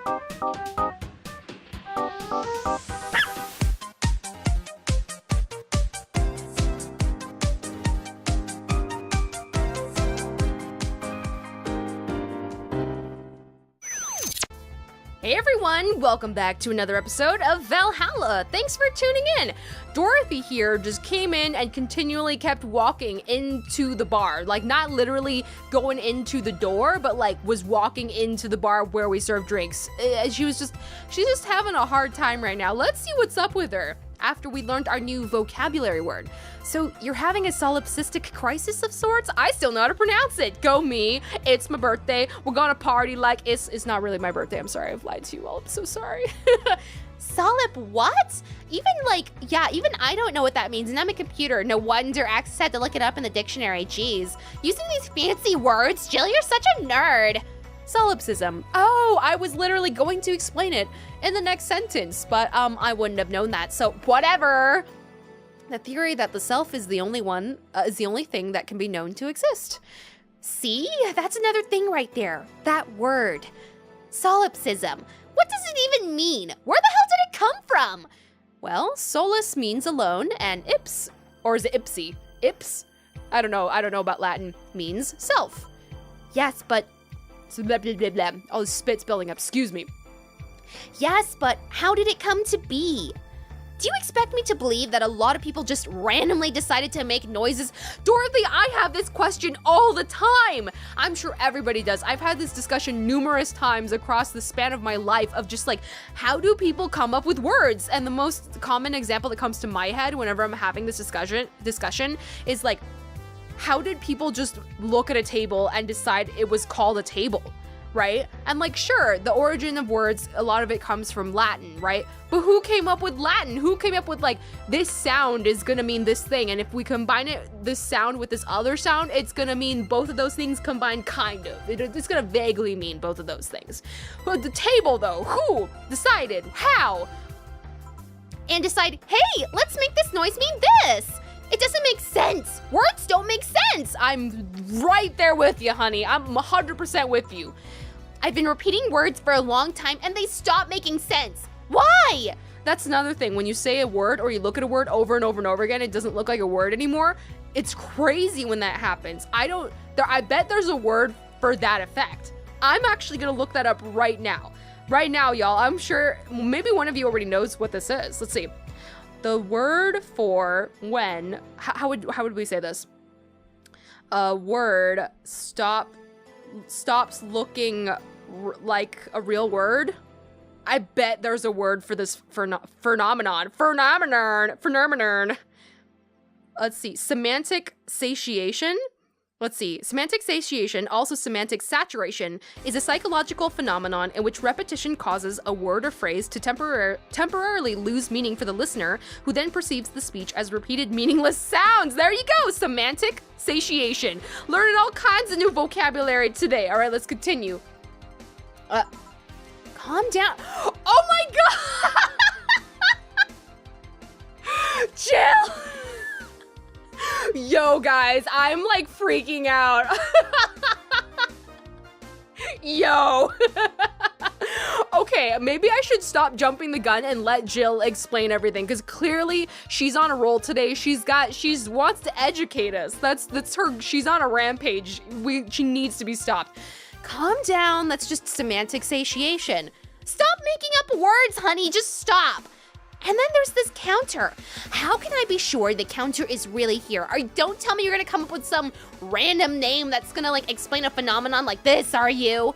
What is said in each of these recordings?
Hey everyone, welcome back to another episode of Valhalla. Thanks for tuning in. Dorothy here just came in and continually kept walking into the bar. Like, not literally going into the door, but like was walking into the bar where we serve drinks. She's just having a hard time right now. Let's see what's up with her after we learned our new vocabulary word. So you're having a solipsistic crisis of sorts? I still know how to pronounce it. Go me. It's my birthday. We're gonna party like it's not really my birthday. I'm sorry, I've lied to you all. I'm so sorry. Solip what? Even I don't know what that means, and I'm a computer. No wonder Axis had to look it up in the dictionary. Jeez. Using these fancy words, Jill, you're such a nerd. Solipsism. Oh, I was literally going to explain it in the next sentence, but I wouldn't have known that, so whatever. The theory that the self is the only thing that can be known to exist. See? That's another thing right there. That word. Solipsism. What does it even mean? Where the hell did it come from? Well, solus means alone, and ips, or is it ipsy? Ips? I don't know about Latin, means self. Yes, but blah, blah, blah, blah. All this spit's building up, excuse me. Yes, but how did it come to be? Do you expect me to believe that a lot of people just randomly decided to make noises? Dorothy, I have this question all the time. I'm sure everybody does. I've had this discussion numerous times across the span of my life of just like, how do people come up with words? And the most common example that comes to my head whenever I'm having this discussion is like, how did people just look at a table and decide it was called a table, right? And like, sure, the origin of words, a lot of it comes from Latin, right? But who came up with Latin? Who came up with like, this sound is gonna mean this thing, and if we combine this sound with this other sound, it's gonna mean both of those things combined, kind of. It's gonna vaguely mean both of those things. But the table though, who decided? How? And decide, hey, let's make this noise mean this. It doesn't make sense. Words don't make sense. I'm right there with you, honey. I'm 100% with you. I've been repeating words for a long time and they stop making sense. Why? That's another thing. When you say a word or you look at a word over and over and over again, it doesn't look like a word anymore. It's crazy when that happens. I bet there's a word for that effect. I'm actually gonna look that up right now. Right now, y'all. I'm sure maybe one of you already knows what this is. Let's see. The word for when, how would we say this? A word stops looking like a real word. I bet there's a word for this phenomenon. Let's see, semantic satiation. Let's see, semantic satiation, also semantic saturation, is a psychological phenomenon in which repetition causes a word or phrase to temporarily lose meaning for the listener, who then perceives the speech as repeated meaningless sounds. There you go, semantic satiation. Learning all kinds of new vocabulary today. All right, let's continue. Calm down. Oh my God! Chill! Yo, guys, I'm like freaking out. Yo. Okay, maybe I should stop jumping the gun and let Jill explain everything, because clearly she's on a roll today. She wants to educate us. That's her. She's on a rampage. She needs to be stopped. Calm down. That's just semantic satiation. Stop making up words, honey. Just stop. And then there's this counter. How can I be sure the counter is really here? Don't tell me you're gonna come up with some random name that's gonna like explain a phenomenon like this, are you?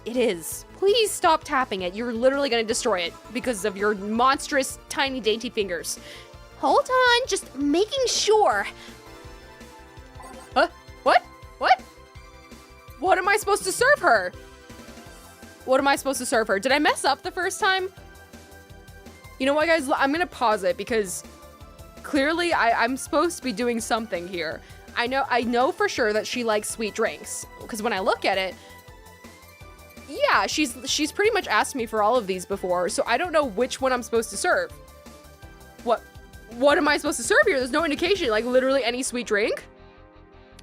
It is. Please stop tapping it. You're literally gonna destroy it because of your monstrous, tiny, dainty fingers. Hold on, just making sure. Huh? What? What? What am I supposed to serve her? What am I supposed to serve her? Did I mess up the first time? You know what, guys? I'm gonna pause it because clearly I'm supposed to be doing something here. I know for sure that she likes sweet drinks, because when I look at it, yeah, she's pretty much asked me for all of these before, so I don't know which one I'm supposed to serve. What am I supposed to serve here? There's no indication, like literally any sweet drink?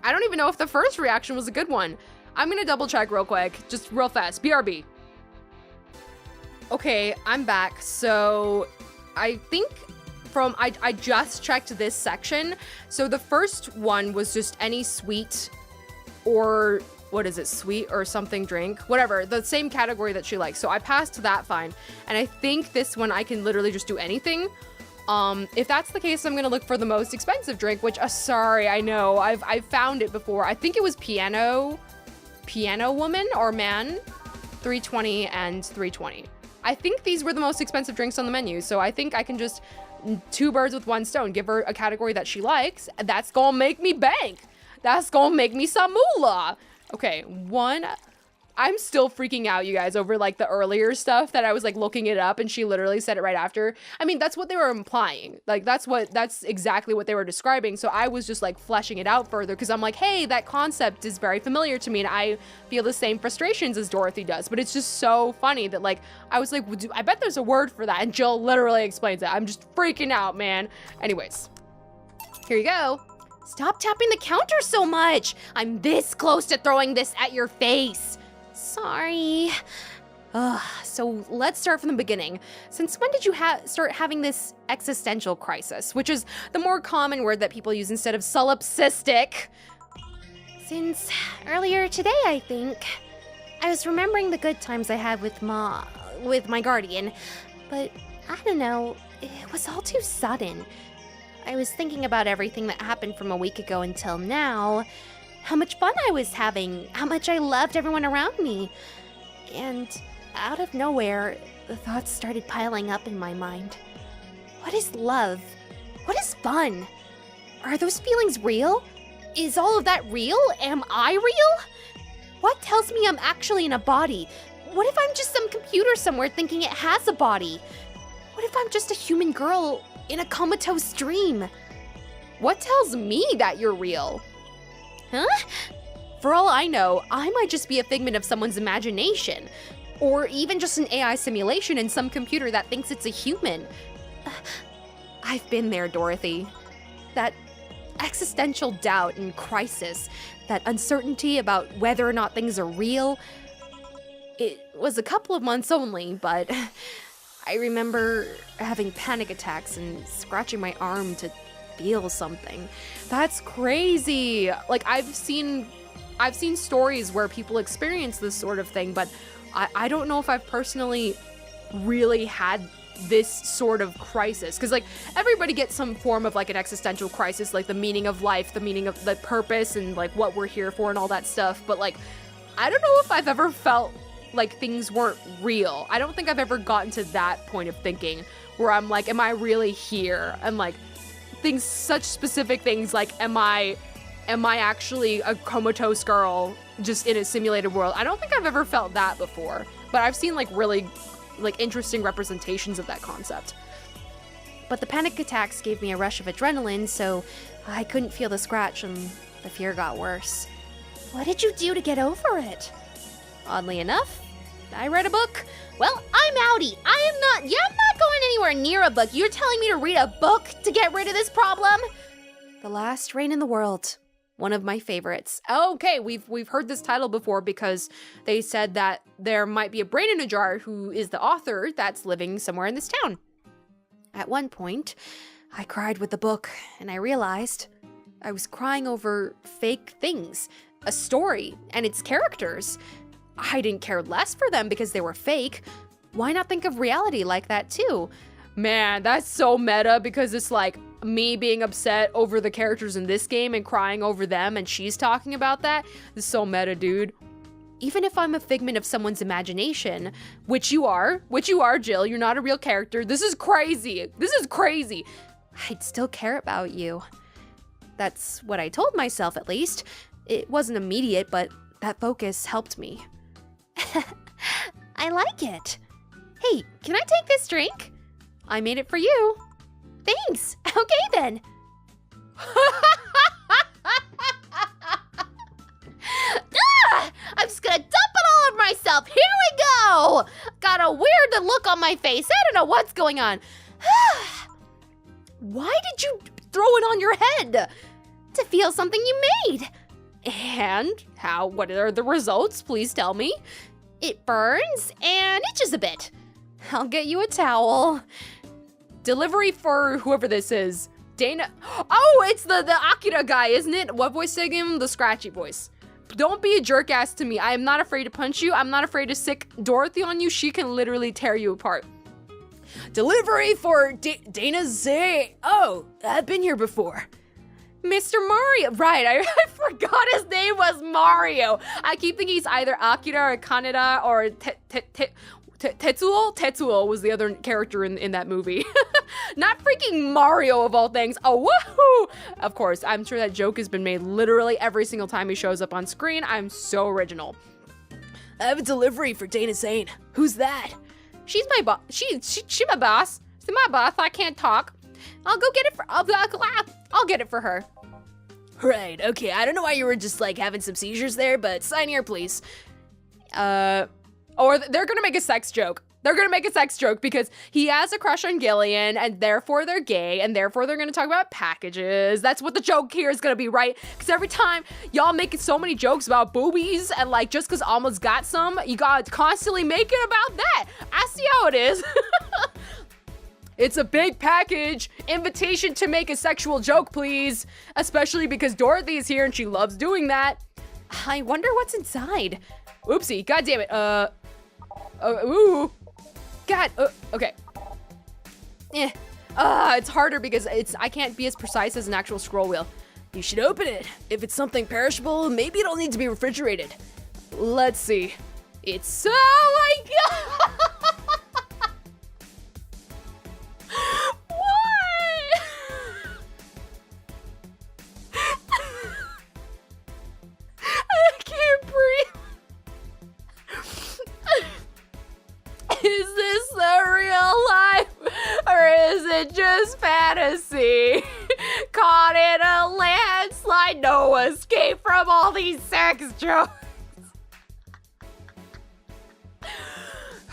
I don't even know if the first reaction was a good one. I'm gonna double check real quick, just real fast. BRB. Okay, I'm back. So I think I just checked this section. So the first one was just any sweet or what is it, sweet or something drink, whatever, the same category that she likes. So I passed that fine. And I think this one I can literally just do anything. If that's the case, I'm gonna look for the most expensive drink, which, sorry, I know, I've found it before. I think it was Piano Woman or Man, 320 and 320. I think these were the most expensive drinks on the menu, so I think I can just two birds with one stone, give her a category that she likes. That's gonna make me bank. That's gonna make me some moolah. Okay, I'm still freaking out, you guys, over like the earlier stuff that I was like looking it up and she literally said it right after. I mean, that's what they were implying. Like that's exactly what they were describing. So I was just like fleshing it out further because I'm like, hey, that concept is very familiar to me and I feel the same frustrations as Dorothy does. But it's just so funny that like, I was like, I bet there's a word for that. And Jill literally explains it. I'm just freaking out, man. Anyways, here you go. Stop tapping the counter so much. I'm this close to throwing this at your face. Sorry. So let's start from the beginning. Since when did you start having this existential crisis, which is the more common word that people use instead of solipsistic? Since earlier today, I think. I was remembering the good times I had with my guardian, but I don't know, it was all too sudden. I was thinking about everything that happened from a week ago until now. How much fun I was having, how much I loved everyone around me. And out of nowhere, the thoughts started piling up in my mind. What is love? What is fun? Are those feelings real? Is all of that real? Am I real? What tells me I'm actually in a body? What if I'm just some computer somewhere thinking it has a body? What if I'm just a human girl in a comatose dream? What tells me that you're real? Huh? For all I know, I might just be a figment of someone's imagination, or even just an AI simulation in some computer that thinks it's a human. I've been there, Dorothy. That existential doubt and crisis, that uncertainty about whether or not things are real. It was a couple of months only, but I remember having panic attacks and scratching my arm to feel something. That's crazy. Like I've seen stories where people experience this sort of thing, but I don't know if I've personally really had this sort of crisis. Because like everybody gets some form of like an existential crisis, like the meaning of life, the meaning of the purpose and like what we're here for and all that stuff. But like, I don't know if I've ever felt like things weren't real. I don't think I've ever gotten to that point of thinking where I'm like, am I really here? And like, such specific things like, am I actually a comatose girl just in a simulated world? I don't think I've ever felt that before, but I've seen like really like interesting representations of that concept. But the panic attacks gave me a rush of adrenaline, so I couldn't feel the scratch and the fear got worse. What did you do to get over it? Oddly enough, I read a book. Well, I'm outie. I'm not going anywhere near a book. You're telling me to read a book to get rid of this problem? The Last Rain in the World. One of my favorites. Okay, we've heard this title before because they said that there might be a brain in a jar who is the author that's living somewhere in this town. At one point, I cried with the book and I realized I was crying over fake things, a story and its characters. I didn't care less for them because they were fake. Why not think of reality like that too? Man, that's so meta because it's like me being upset over the characters in this game and crying over them and she's talking about that. This is so meta, dude. Even if I'm a figment of someone's imagination, which you are, Jill, you're not a real character. This is crazy. I'd still care about you. That's what I told myself, at least. It wasn't immediate, but that focus helped me. I like it. Hey, can I take this drink? I made it for you. Thanks. Okay then. I'm just gonna dump it all over myself. Here we go. Got a weird look on my face. I don't know what's going on. Why did you throw it on your head? To feel something you made. And what are the results? Please tell me. It burns and itches a bit. I'll get you a towel. Delivery for whoever this is. Dana. Oh, it's the Akira guy, isn't it? What voice did I give him? The scratchy voice. Don't be a jerk ass to me. I am not afraid to punch you. I'm not afraid to sick Dorothy on you. She can literally tear you apart. Delivery for Dana Zay. Oh, I've been here before. Mr. Mario. Right, I forgot his name was Mario. I keep thinking he's either Akira or Kaneda or Tetsuo? Tetsuo was the other character in that movie. Not freaking Mario of all things. Oh, woohoo! Of course, I'm sure that joke has been made literally every single time he shows up on screen. I'm so original. I have a delivery for Dana Zane. Who's that? She's my boss. She my boss. She's my boss. I can't talk. I'll go get it for. I'll get it for her. Right. Okay. I don't know why you were just like having some seizures there, but sign here, please. Or they're gonna make a sex joke. They're gonna make a sex joke because he has a crush on Gillian and therefore they're gay and therefore they're gonna talk about packages. That's what the joke here is gonna be, right? Because every time y'all make so many jokes about boobies and like just because Alma's got some, you gotta constantly make it about that. I see how it is. It's a big package. Invitation to make a sexual joke, please. Especially because Dorothy's here and she loves doing that. I wonder what's inside. Oopsie, god damn it. Ooh. God, okay. It's harder because I can't be as precise as an actual scroll wheel. You should open it. If it's something perishable, maybe it'll need to be refrigerated. Let's see. It's, oh my god! What? I can't breathe. Is this the real life, or is it just fantasy? Caught in a landslide, no escape from all these sex jokes.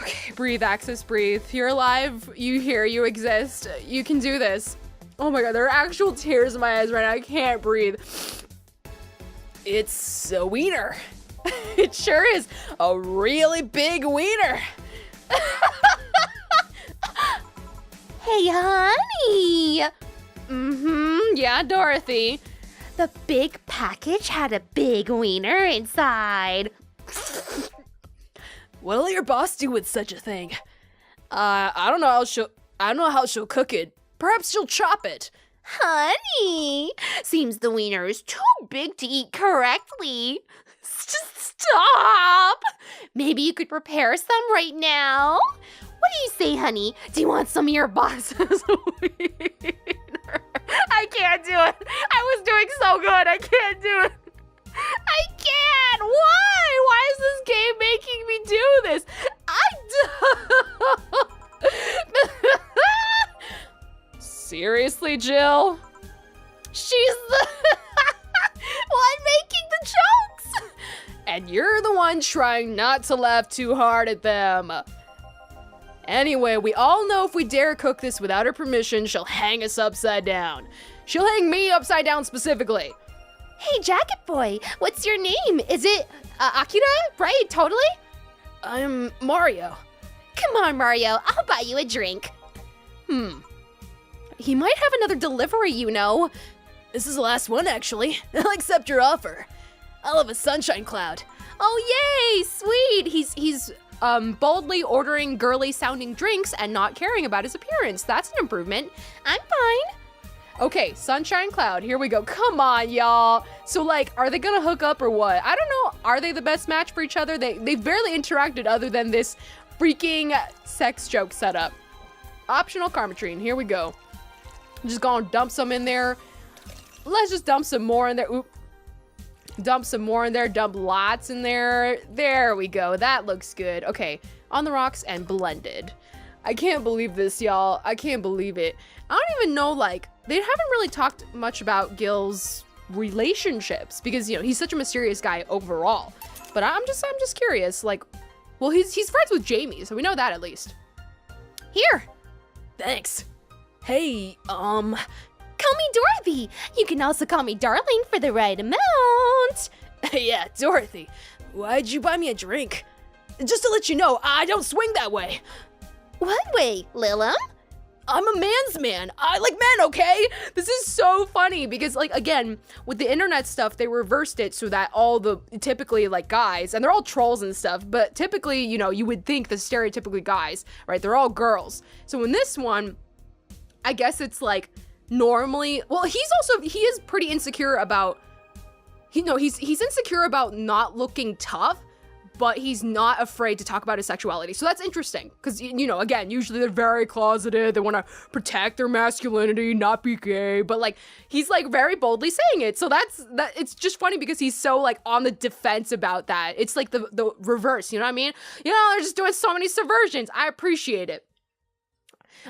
Okay, breathe, Axis, breathe. You're alive, you here, you exist. You can do this. Oh my god, there are actual tears in my eyes right now. I can't breathe. It's a wiener. It sure is a really big wiener. Hey, honey! Yeah, Dorothy. The big package had a big wiener inside. What'll your boss do with such a thing? I don't know how she'll cook it. Perhaps she'll chop it. Honey! Seems the wiener is too big to eat correctly. Just stop! Maybe you could prepare some right now? What do you say, honey? Do you want some of your boss's wiener? I can't do it. I was doing so good. I can't do it. I can't. Why? Why is this game making me do this? Seriously, Jill? She's the one making the jokes. And you're the one trying not to laugh too hard at them. Anyway, we all know if we dare cook this without her permission, she'll hang us upside down. She'll hang me upside down specifically. Hey, Jacket Boy, what's your name? Is it Akira? Right, totally? I'm Mario. Come on, Mario, I'll buy you a drink. He might have another delivery, you know. This is the last one, actually. I'll accept your offer. I'll have a sunshine cloud. Oh, yay, sweet. He's boldly ordering girly sounding drinks and not caring about his appearance. That's an improvement. I'm fine. Okay, sunshine cloud, here we go. Come on, y'all. So like, are they gonna hook up or what? I don't know. Are they the best match for each other? They've barely interacted other than this freaking sex joke setup. Optional Karmatrine, here we go. I'm just gonna dump some in there. Let's just dump some more in there. Oop. Dump some more in there, dump lots in there. There we go, that looks good. Okay, on the rocks and blended. I can't believe this, y'all. I can't believe it. I don't even know, like, they haven't really talked much about Gil's relationships because, you know, he's such a mysterious guy overall. But I'm just curious, like, well, he's friends with Jamie, so we know that at least. Here. Thanks. Hey, Call me Dorothy. You can also call me darling for the right amount. Yeah, Dorothy. Why'd you buy me a drink? Just to let you know, I don't swing that way. What way, Lilum? I'm a man's man. I like men, okay? This is so funny because, like, again, with the internet stuff, they reversed it so that all the typically, like, guys, and they're all trolls and stuff, but typically, you know, you would think the stereotypically guys, right? They're all girls. So in this one, I guess it's like normally, well, he is pretty insecure about, he's insecure about not looking tough, but he's not afraid to talk about his sexuality. So that's interesting because, you know, again, usually they're very closeted. They want to protect their masculinity, not be gay, but like he's like very boldly saying it. So that it's just funny because he's so like on the defense about that. It's like the reverse, you know what I mean? You know, they're just doing so many subversions. I appreciate it.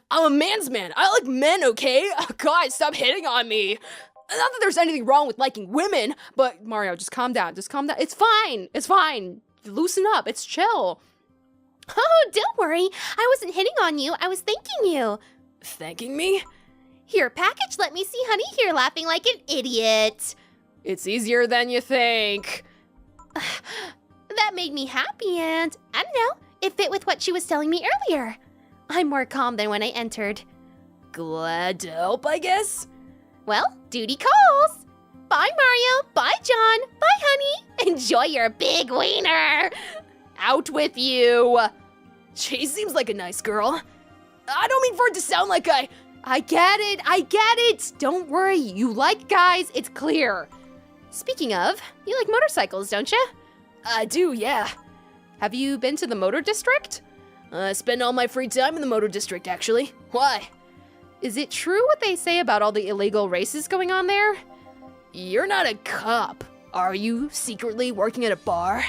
I'm a man's man. I like men, okay? Oh, God, stop hitting on me. Not that there's anything wrong with liking women, but Mario, just calm down. Just calm down. It's fine. It's fine. Loosen up. It's chill. Oh, don't worry. I wasn't hitting on you. I was thanking you. Thanking me? Here, package. Let me see Honey here laughing like an idiot. It's easier than you think. That made me happy and, I don't know, it fit with what she was telling me earlier. I'm more calm than when I entered. Glad to help, I guess? Well, duty calls. Bye, Mario. Bye, John. Bye, honey. Enjoy your big wiener. Out with you. She seems like a nice girl. I don't mean for it to sound like I get it. Don't worry. You like guys. It's clear. Speaking of, you like motorcycles, don't you? I do, yeah. Have you been to the motor district? I spend all my free time in the motor district, actually. Why? Is it true what they say about all the illegal races going on there? You're not a cop. Are you secretly working at a bar?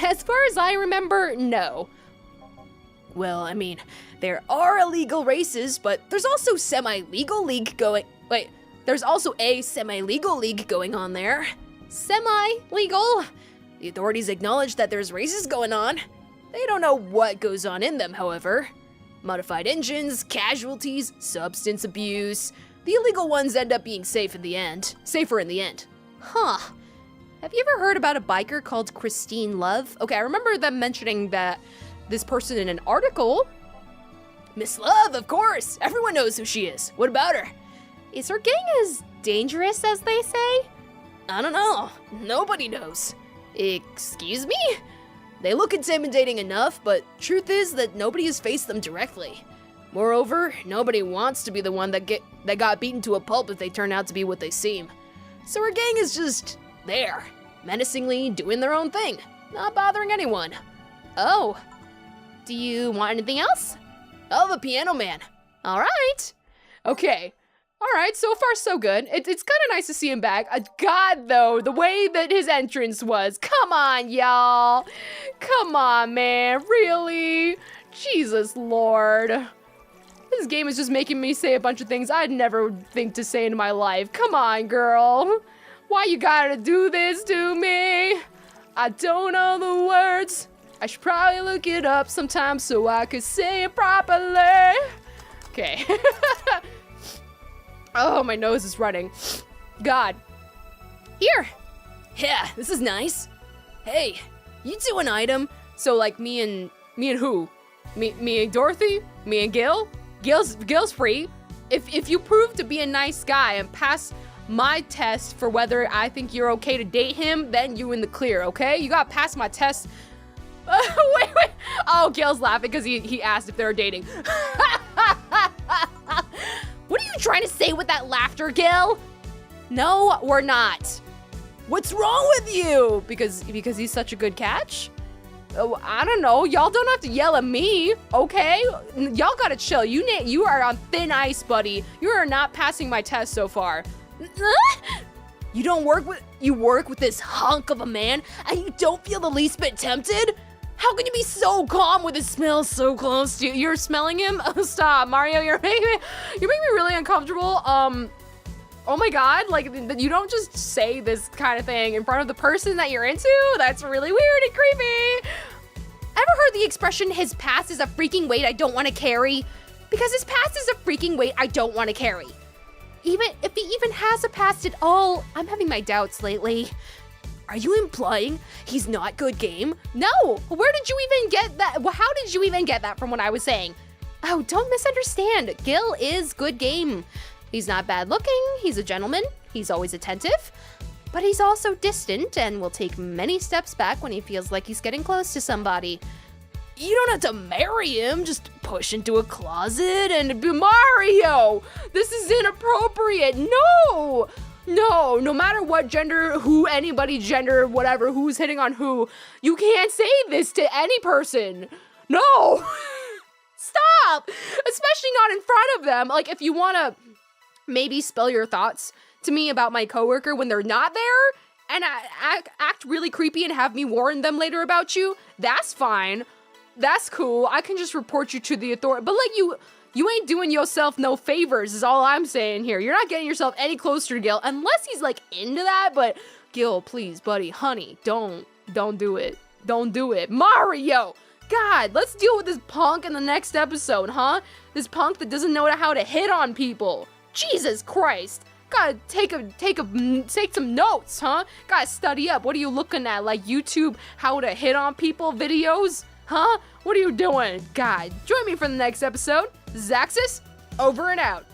As far as I remember, no. Well, I mean, there are illegal races, but there's also there's also a semi-legal league going on there. Semi-legal? The authorities acknowledge that there's races going on. They don't know what goes on in them, however. Modified engines, casualties, substance abuse. The illegal ones end up being safer in the end. Huh. Have you ever heard about a biker called Christine Love? Okay, I remember them mentioning that this person in an article. Miss Love, of course. Everyone knows who she is. What about her? Is her gang as dangerous as they say? I don't know. Nobody knows. Excuse me? They look intimidating enough, but truth is that nobody has faced them directly. Moreover, nobody wants to be the one that got beaten to a pulp if they turn out to be what they seem. So her gang is just there, menacingly doing their own thing, not bothering anyone. Oh. Do you want anything else? Oh, the piano man. All right. Okay. All right, so far so good. It's kind of nice to see him back. God, though, the way that his entrance was. Come on, y'all. Come on, man. Really? Jesus Lord. This game is just making me say a bunch of things I'd never think to say in my life. Come on, girl. Why you gotta do this to me? I don't know the words. I should probably look it up sometime so I could say it properly. Okay. Oh, my nose is running. God. Here. Yeah, this is nice. Hey, you do an item. So like me and who? Me and Dorothy? Me and Gil? Gil's free. If you prove to be a nice guy and pass my test for whether I think you're okay to date him, then you in the clear, okay? You gotta pass my test. Wait. Oh, Gil's laughing because he asked if they were dating. What are you trying to say with that laughter, Gil? No, we're not. What's wrong with you? Because he's such a good catch? Oh, I don't know. Y'all don't have to yell at me, okay? Y'all gotta chill. You are on thin ice, buddy. You are not passing my test so far. You work with this hunk of a man, and you don't feel the least bit tempted? How can you be so calm with his smell so close to you? You're smelling him? Oh, stop, Mario. You're making me really uncomfortable. Oh my God, like you don't just say this kind of thing in front of the person that you're into. That's really weird and creepy. Ever heard the expression, his past is a freaking weight I don't want to carry? Because his past is a freaking weight I don't want to carry. Even if he even has a past at all, I'm having my doubts lately. Are you implying he's not good game? No, where did you even get that? Well, how did you even get that from what I was saying? Oh, don't misunderstand. Gil is good game. He's not bad looking, he's a gentleman, he's always attentive, but he's also distant and will take many steps back when he feels like he's getting close to somebody. You don't have to marry him, just push into a closet and be Mario! This is inappropriate! No! No matter what gender, anybody gender, whatever, who's hitting on who, you can't say this to any person. No! Stop! Especially not in front of them. Like, if you wanna maybe spill your thoughts to me about my coworker when they're not there, and act really creepy and have me warn them later about you, that's fine. That's cool. I can just report you to the authority. But like you ain't doing yourself no favors is all I'm saying here. You're not getting yourself any closer to Gil unless he's like into that. But Gil, please, buddy, honey, don't do it. Don't do it. Mario! God, let's deal with this punk in the next episode, huh? This punk that doesn't know how to hit on people. Jesus Christ. Gotta take some notes, huh? Gotta study up. What are you looking at? Like YouTube how to hit on people videos? Huh? What are you doing? God, join me for the next episode. Zaxxus, over and out.